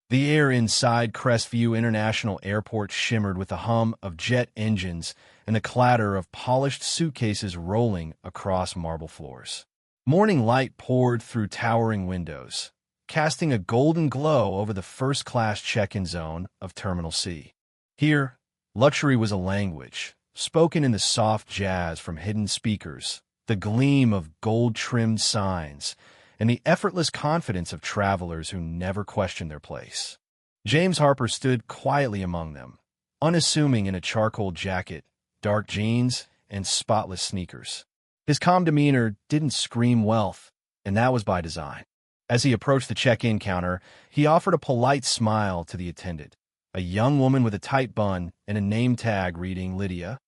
The air inside Crestview International Airport shimmered with the hum of jet engines and the clatter of polished suitcases rolling across marble floors. Morning light poured through towering windows, casting a golden glow over the first-class check-in zone of Terminal C. Here, luxury was a language, spoken in the soft jazz from hidden speakers, the gleam of gold-trimmed signs, and the effortless confidence of travelers who never questioned their place. James Harper stood quietly among them, unassuming in a charcoal jacket, dark jeans, and spotless sneakers. His calm demeanor didn't scream wealth, and that was by design. As he approached the check-in counter, he offered a polite smile to the attendant, a young woman with a tight bun and a name tag reading Lydia.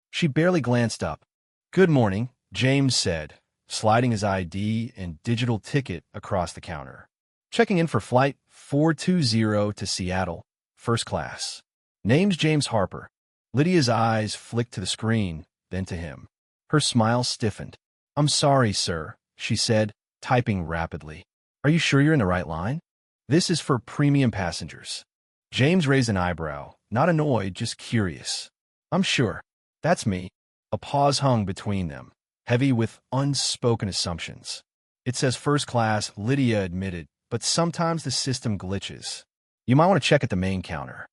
She barely glanced up. "Good morning," James said, sliding his ID and digital ticket across the counter. "Checking in for flight 420 to Seattle, first class. Name's James Harper." Lydia's eyes flicked to the screen, then to him. Her smile stiffened. "I'm sorry, sir," she said, typing rapidly. "Are you sure you're in the right line? This is for premium passengers." James raised an eyebrow, not annoyed, just curious. "I'm sure. That's me." A pause hung between them, heavy with unspoken assumptions. "It says first class," Lydia admitted, "but sometimes the system glitches. You might want to check at the main counter."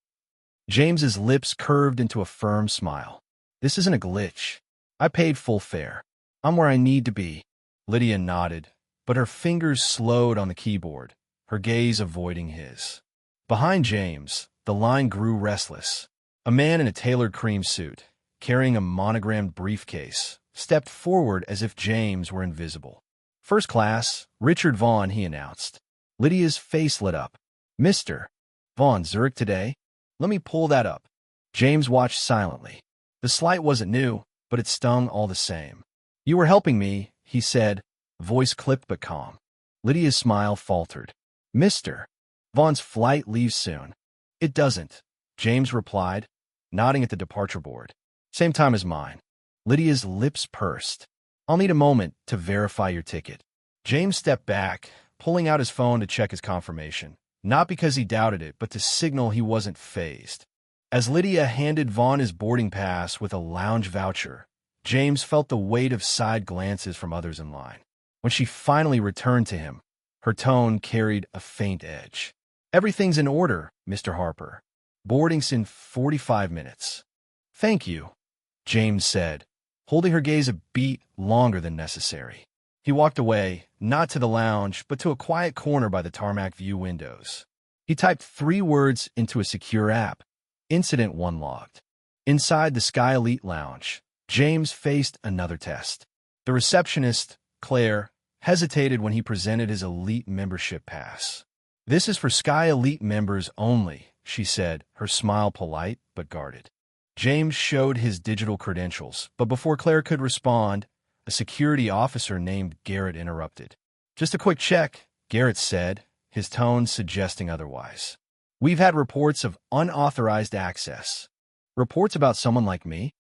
James's lips curved into a firm smile. "This isn't a glitch. I paid full fare. I'm where I need to be." Lydia nodded, but her fingers slowed on the keyboard, her gaze avoiding his. Behind James, the line grew restless. A man in a tailored cream suit, carrying a monogrammed briefcase, stepped forward as if James were invisible. "First class, Richard Vaughn," he announced. Lydia's face lit up. "Mr. Vaughn, Zurich today? Let me pull that up." James watched silently. The slight wasn't new, but it stung all the same. "You were helping me," he said, voice clipped but calm. Lydia's smile faltered. "Mr. Vaughn's flight leaves soon." "It doesn't," James replied, nodding at the departure board. "Same time as mine." Lydia's lips pursed. "I'll need a moment to verify your ticket." James stepped back, pulling out his phone to check his confirmation, not because he doubted it, but to signal he wasn't fazed. As Lydia handed Vaughn his boarding pass with a lounge voucher, James felt the weight of side glances from others in line. When she finally returned to him, her tone carried a faint edge. "Everything's in order, Mr. Harper. Boarding's in 45 minutes." "Thank you," James said, holding her gaze a beat longer than necessary. He walked away, not to the lounge, but to a quiet corner by the tarmac view windows. He typed 3 words into a secure app. Incident 1 logged. Inside the Sky Elite Lounge, James faced another test. The receptionist, Claire, hesitated when he presented his Elite membership pass. "This is for Sky Elite members only," she said, her smile polite but guarded. James showed his digital credentials, but before Claire could respond, a security officer named Garrett interrupted. "Just a quick check," Garrett said, his tone suggesting otherwise. "We've had reports of unauthorized access." "Reports about someone like me?"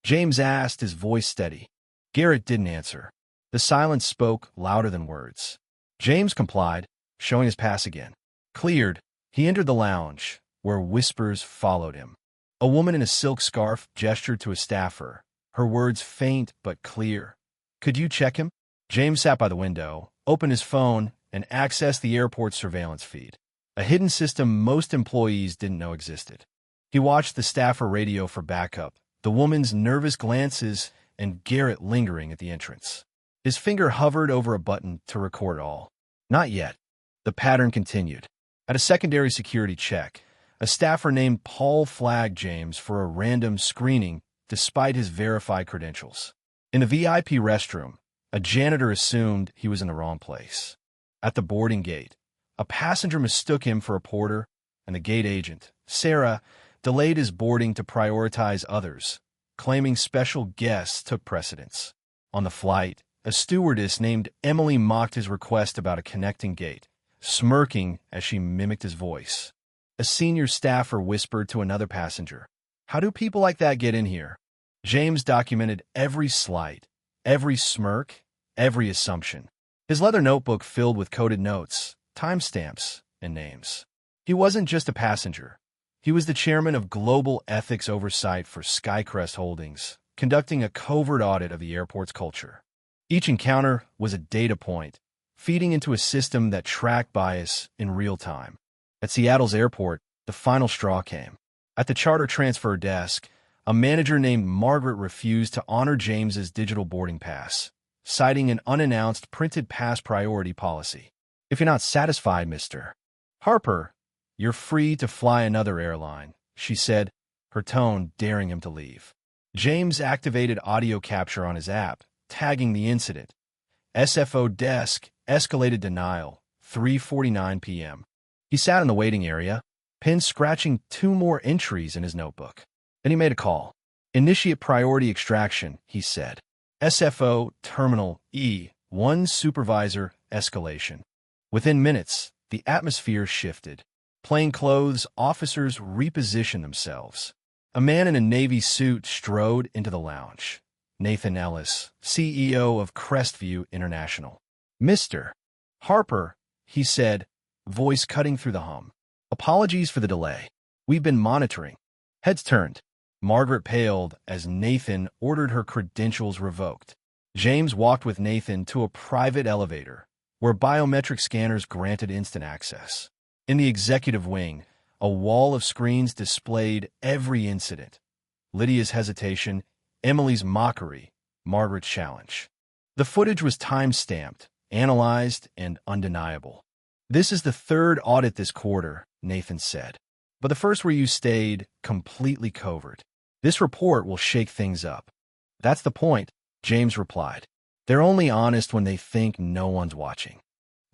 James asked, his voice steady. Garrett didn't answer. The silence spoke louder than words. James complied, showing his pass again. Cleared, he entered the lounge, where whispers followed him. A woman in a silk scarf gestured to a staffer, her words faint but clear. "Could you check him?" James sat by the window, opened his phone, and accessed the airport surveillance feed, a hidden system most employees didn't know existed. He watched the staffer radio for backup, the woman's nervous glances, and Garrett lingering at the entrance. His finger hovered over a button to record all. Not yet. The pattern continued. At a secondary security check, a staffer named Paul flagged James for a random screening despite his verified credentials. In the VIP restroom, a janitor assumed he was in the wrong place. At the boarding gate, a passenger mistook him for a porter, and the gate agent, Sarah, delayed his boarding to prioritize others, claiming special guests took precedence. On the flight, a stewardess named Emily mocked his request about a connecting gate, smirking as she mimicked his voice. A senior staffer whispered to another passenger, "How do people like that get in here?" James documented every slight, every smirk, every assumption. His leather notebook filled with coded notes, timestamps, and names. He wasn't just a passenger. He was the chairman of Global Ethics Oversight for Skycrest Holdings, conducting a covert audit of the airport's culture. Each encounter was a data point, feeding into a system that tracked bias in real time. At Seattle's airport, the final straw came. At the charter transfer desk, a manager named Margaret refused to honor James's digital boarding pass, citing an unannounced printed pass priority policy. "If you're not satisfied, Mr. Harper, you're free to fly another airline," she said, her tone daring him to leave. James activated audio capture on his app, tagging the incident. SFO desk, escalated denial, 3:49 p.m. He sat in the waiting area, pen scratching 2 more entries in his notebook. Then he made a call. "Initiate priority extraction," he said. "SFO Terminal E1 Supervisor Escalation." Within minutes, the atmosphere shifted. Plainclothes officers repositioned themselves. A man in a navy suit strode into the lounge. Nathan Ellis, CEO of Crestview International. "Mr. Harper," he said, voice cutting through the hum. "Apologies for the delay. We've been monitoring." Heads turned. Margaret paled as Nathan ordered her credentials revoked. James walked with Nathan to a private elevator, where biometric scanners granted instant access. In the executive wing, a wall of screens displayed every incident. Lydia's hesitation, Emily's mockery, Margaret's challenge. The footage was time-stamped, analyzed, and undeniable. "This is the 3rd audit this quarter," Nathan said. "But the first where you stayed completely covert. This report will shake things up." "That's the point," James replied. "They're only honest when they think no one's watching."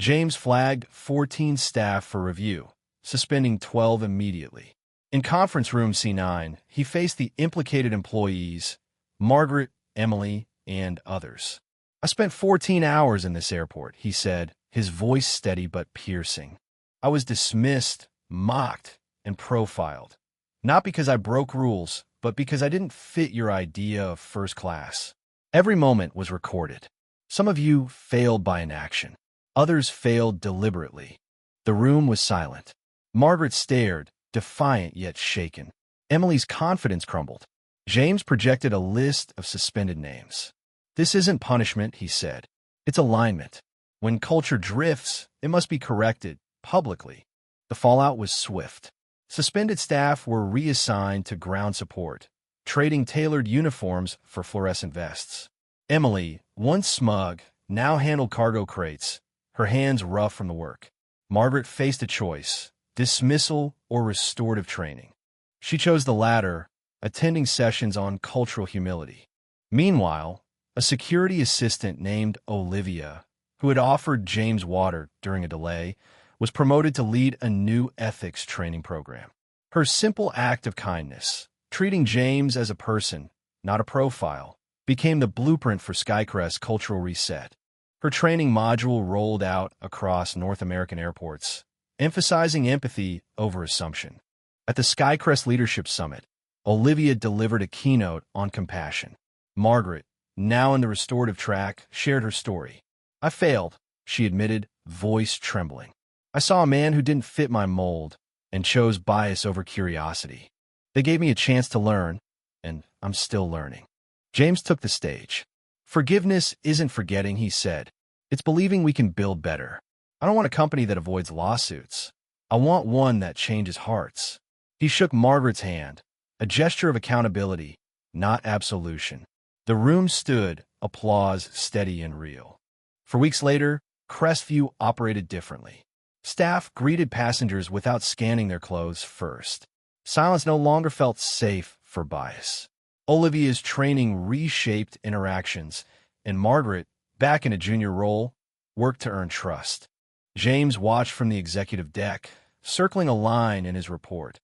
James flagged 14 staff for review, suspending 12 immediately. In conference room C9, he faced the implicated employees, Margaret, Emily, and others. "I spent 14 hours in this airport," he said, his voice steady but piercing. "I was dismissed, mocked, and profiled. Not because I broke rules, but because I didn't fit your idea of first class. Every moment was recorded. Some of you failed by inaction. Others failed deliberately." The room was silent. Margaret stared, defiant yet shaken. Emily's confidence crumbled. James projected a list of suspended names. "This isn't punishment," he said. "It's alignment. When culture drifts, it must be corrected, publicly." The fallout was swift. Suspended staff were reassigned to ground support, trading tailored uniforms for fluorescent vests. Emily, once smug, now handled cargo crates, her hands rough from the work. Margaret faced a choice: dismissal or restorative training. She chose the latter, attending sessions on cultural humility. Meanwhile, a security assistant named Olivia, who had offered James water during a delay, was promoted to lead a new ethics training program. Her simple act of kindness, treating James as a person, not a profile, became the blueprint for Skycrest's cultural reset. Her training module rolled out across North American airports, emphasizing empathy over assumption. At the Skycrest Leadership Summit, Olivia delivered a keynote on compassion. Margaret, now in the restorative track, shared her story. "I failed," she admitted, voice trembling. "I saw a man who didn't fit my mold and chose bias over curiosity. They gave me a chance to learn, and I'm still learning." James took the stage. "Forgiveness isn't forgetting," he said. "It's believing we can build better. I don't want a company that avoids lawsuits. I want one that changes hearts." He shook Margaret's hand, a gesture of accountability, not absolution. The room stood, applause steady and real. For weeks later, Crestview operated differently. Staff greeted passengers without scanning their clothes first. Silence no longer felt safe for bias. Olivia's training reshaped interactions, and Margaret, back in a junior role, worked to earn trust. James watched from the executive deck, circling a line in his report.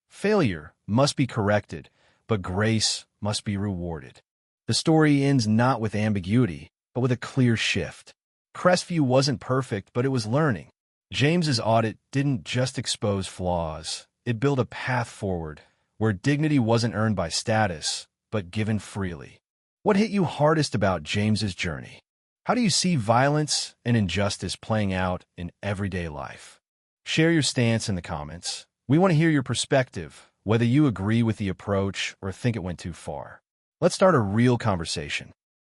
"Failure must be corrected, but grace must be rewarded." The story ends not with ambiguity, but with a clear shift. Crestview wasn't perfect, but it was learning. James's audit didn't just expose flaws. It built a path forward, where dignity wasn't earned by status, but given freely. What hit you hardest about James's journey? How do you see violence and injustice playing out in everyday life? Share your stance in the comments. We want to hear your perspective, whether you agree with the approach or think it went too far. Let's start a real conversation.